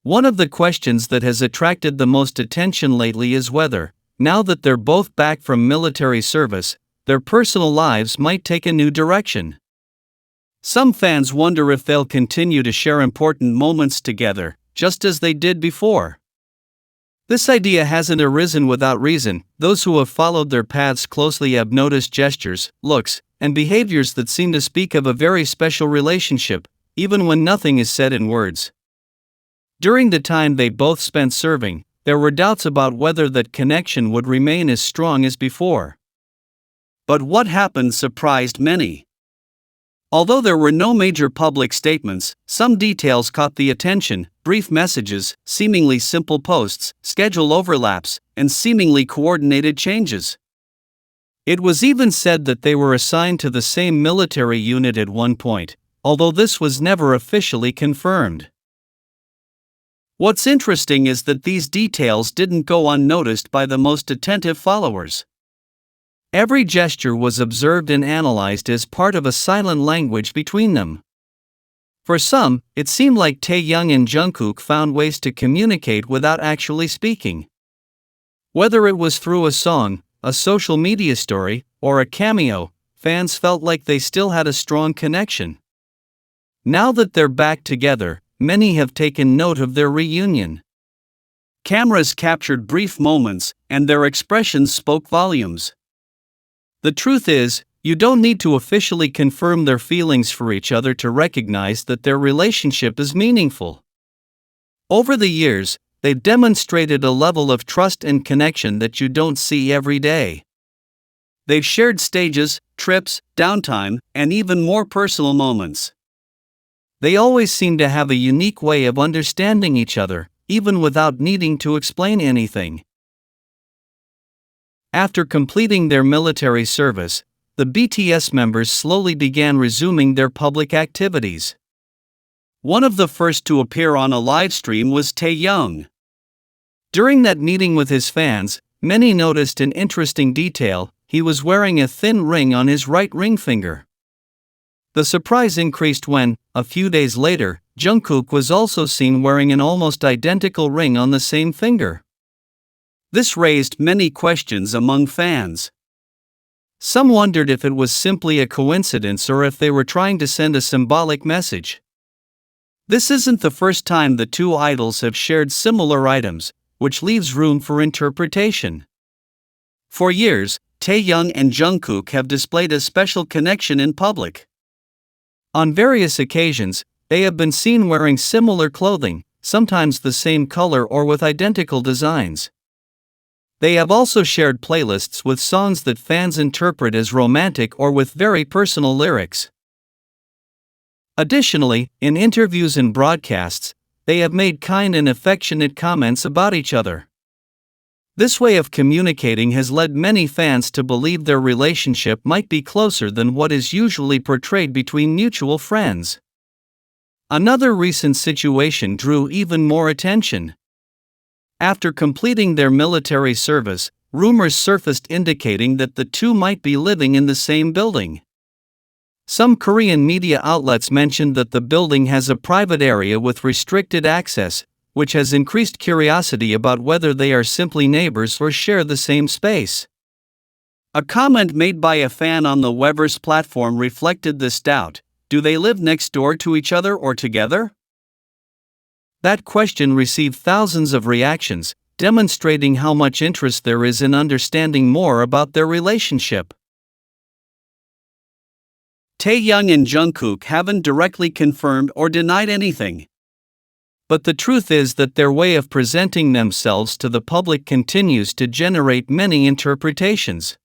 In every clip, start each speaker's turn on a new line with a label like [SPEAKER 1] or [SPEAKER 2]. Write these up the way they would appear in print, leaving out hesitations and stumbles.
[SPEAKER 1] One of the questions that has attracted the most attention lately is whether, now that they're both back from military service, their personal lives might take a new direction. Some fans wonder if they'll continue to share important moments together, just as they did before. This idea hasn't arisen without reason. Those who have followed their paths closely have noticed gestures, looks, and behaviors that seem to speak of a very special relationship, even when nothing is said in words. During the time they both spent serving, there were doubts about whether that connection would remain as strong as before. But what happened surprised many. Although there were no major public statements, some details caught the attention: brief messages, seemingly simple posts, schedule overlaps, and seemingly coordinated changes. It was even said that they were assigned to the same military unit at one point, although this was never officially confirmed. What's interesting is that these details didn't go unnoticed by the most attentive followers. Every gesture was observed and analyzed as part of a silent language between them. For some, it seemed like Taehyung and Jungkook found ways to communicate without actually speaking. Whether it was through a song, a social media story, or a cameo, fans felt like they still had a strong connection. Now that they're back together, many have taken note of their reunion. Cameras captured brief moments, and their expressions spoke volumes. The truth is, you don't need to officially confirm their feelings for each other to recognize that their relationship is meaningful. Over the years, they've demonstrated a level of trust and connection that you don't see every day. They've shared stages, trips, downtime, and even more personal moments. They always seem to have a unique way of understanding each other, even without needing to explain anything. After completing their military service, the BTS members slowly began resuming their public activities. One of the first to appear on a live stream was Taehyung. During that meeting with his fans, many noticed an interesting detail: he was wearing a thin ring on his right ring finger. The surprise increased when, a few days later, Jungkook was also seen wearing an almost identical ring on the same finger. This raised many questions among fans. Some wondered if it was simply a coincidence or if they were trying to send a symbolic message. This isn't the first time the two idols have shared similar items, which leaves room for interpretation. For years, Taehyung and Jungkook have displayed a special connection in public. On various occasions, they have been seen wearing similar clothing, sometimes the same color or with identical designs. They have also shared playlists with songs that fans interpret as romantic or with very personal lyrics. Additionally, in interviews and broadcasts, they have made kind and affectionate comments about each other. This way of communicating has led many fans to believe their relationship might be closer than what is usually portrayed between mutual friends. Another recent situation drew even more attention. After completing their military service, rumors surfaced indicating that the two might be living in the same building. Some Korean media outlets mentioned that the building has a private area with restricted access, which has increased curiosity about whether they are simply neighbors or share the same space. A comment made by a fan on the weverse platform reflected this doubt: do they live next door to each other or together? That question received thousands of reactions, demonstrating how much interest there is in understanding more about their relationship. Taehyung and Jungkook haven't directly confirmed or denied anything. But the truth is that their way of presenting themselves to the public continues to generate many interpretations.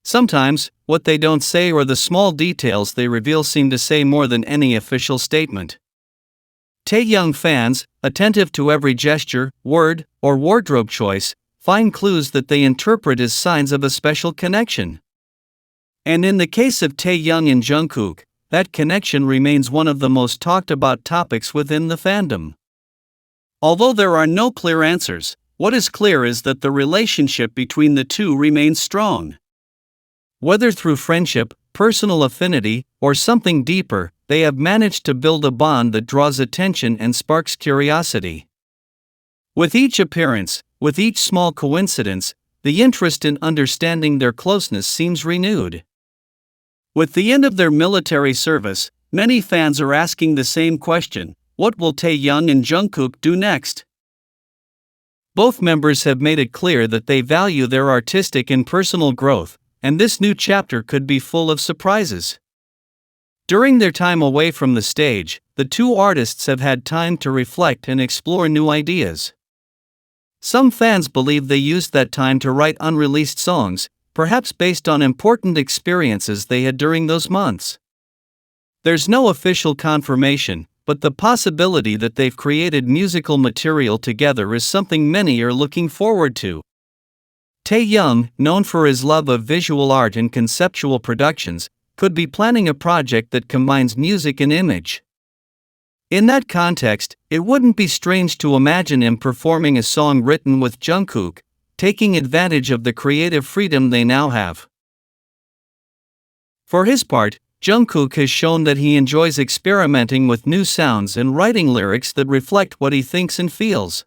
[SPEAKER 1] Sometimes, what they don't say or the small details they reveal seem to say more than any official statement. Taehyung fans, attentive to every gesture, word, or wardrobe choice, find clues that they interpret as signs of a special connection. And in the case of Taehyung and Jungkook, that connection remains one of the most talked about topics within the fandom. Although there are no clear answers, what is clear is that the relationship between the two remains strong. Whether through friendship, personal affinity, or something deeper, they have managed to build a bond that draws attention and sparks curiosity. With each appearance, with each small coincidence, the interest in understanding their closeness seems renewed. With the end of their military service, many fans are asking the same question: what will Taehyung and Jungkook do next? Both members have made it clear that they value their artistic and personal growth, and this new chapter could be full of surprises. During their time away from the stage, the two artists have had time to reflect and explore new ideas. Some fans believe they used that time to write unreleased songs, perhaps based on important experiences they had during those months. There's no official confirmation, but the possibility that they've created musical material together is something many are looking forward to. Taehyung, known for his love of visual art and conceptual productions, could be planning a project that combines music and image. In that context, it wouldn't be strange to imagine him performing a song written with Jungkook, taking advantage of the creative freedom they now have. For his part, Jungkook has shown that he enjoys experimenting with new sounds and writing lyrics that reflect what he thinks and feels.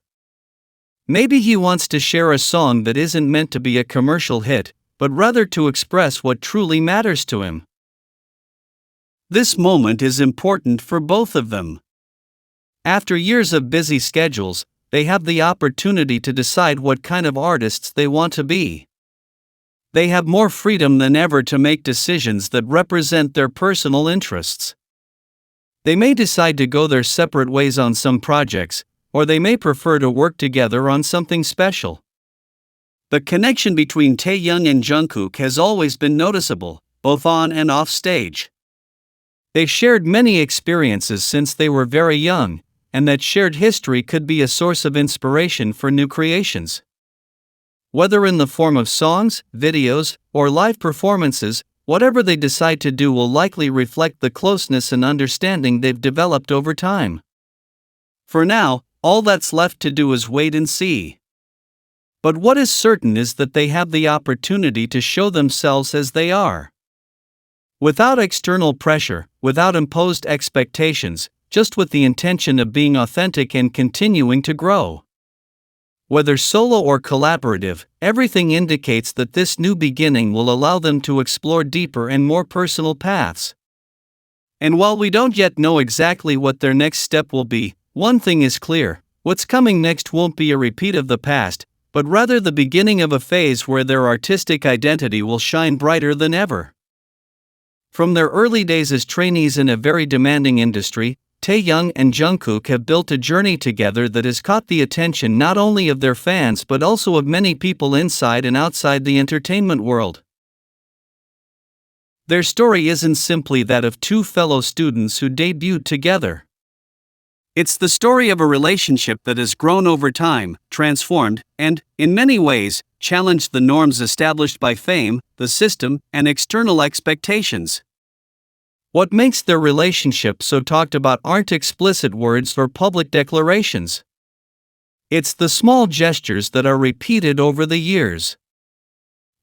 [SPEAKER 1] Maybe he wants to share a song that isn't meant to be a commercial hit, but rather to express what truly matters to him. This moment is important for both of them. After years of busy schedules, they have the opportunity to decide what kind of artists they want to be. They have more freedom than ever to make decisions that represent their personal interests. They may decide to go their separate ways on some projects, or they may prefer to work together on something special. The connection between Taehyung and Jungkook has always been noticeable, both on and off stage. They've shared many experiences since they were very young, and that shared history could be a source of inspiration for new creations. Whether in the form of songs, videos, or live performances, whatever they decide to do will likely reflect the closeness and understanding they've developed over time. For now, all that's left to do is wait and see. But what is certain is that they have the opportunity to show themselves as they are. Without external pressure, without imposed expectations, just with the intention of being authentic and continuing to grow. Whether solo or collaborative, everything indicates that this new beginning will allow them to explore deeper and more personal paths. And while we don't yet know exactly what their next step will be, one thing is clear: what's coming next won't be a repeat of the past, but rather the beginning of a phase where their artistic identity will shine brighter than ever. From their early days as trainees in a very demanding industry, Taehyung and Jungkook have built a journey together that has caught the attention not only of their fans but also of many people inside and outside the entertainment world. Their story isn't simply that of two fellow students who debuted together. It's the story of a relationship that has grown over time, transformed, and, in many ways, challenged the norms established by fame, the system, and external expectations. What makes their relationship so talked about aren't explicit words or public declarations. It's the small gestures that are repeated over the years.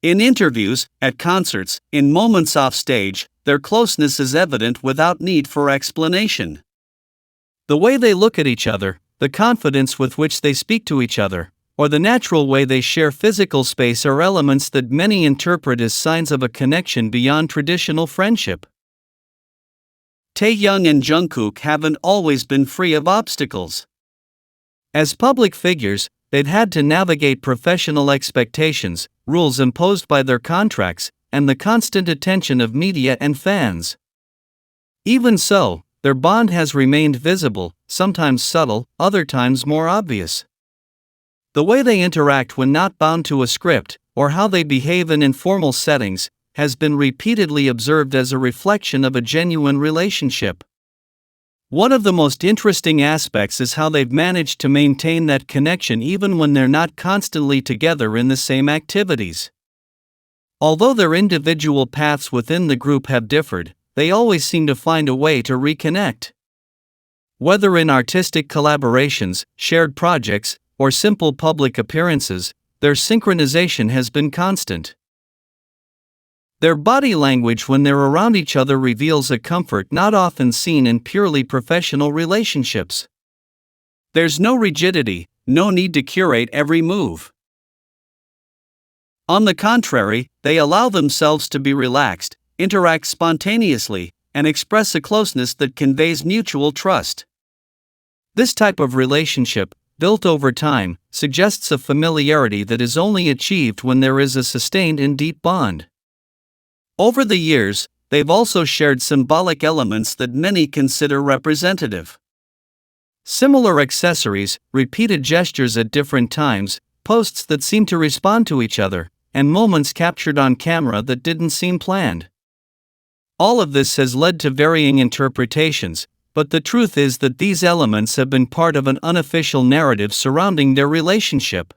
[SPEAKER 1] In interviews, at concerts, in moments off stage, their closeness is evident without need for explanation. The way they look at each other, the confidence with which they speak to each other, or the natural way they share physical space are elements that many interpret as signs of a connection beyond traditional friendship. Taehyung and Jungkook haven't always been free of obstacles. As public figures, they'd had to navigate professional expectations, rules imposed by their contracts, and the constant attention of media and fans. Even so, their bond has remained visible, sometimes subtle, other times more obvious. The way they interact when not bound to a script, or how they behave in informal settings, has been repeatedly observed as a reflection of a genuine relationship. One of the most interesting aspects is how they've managed to maintain that connection even when they're not constantly together in the same activities. Although their individual paths within the group have differed, they always seem to find a way to reconnect. Whether in artistic collaborations, shared projects, or simple public appearances, their synchronization has been constant. Their body language when they're around each other reveals a comfort not often seen in purely professional relationships. There's no rigidity, no need to curate every move. On the contrary, they allow themselves to be relaxed, interact spontaneously, and express a closeness that conveys mutual trust. This type of relationship, built over time, suggests a familiarity that is only achieved when there is a sustained and deep bond. Over the years, they've also shared symbolic elements that many consider representative. Similar accessories, repeated gestures at different times, posts that seem to respond to each other, and moments captured on camera that didn't seem planned. All of this has led to varying interpretations, but the truth is that these elements have been part of an unofficial narrative surrounding their relationship.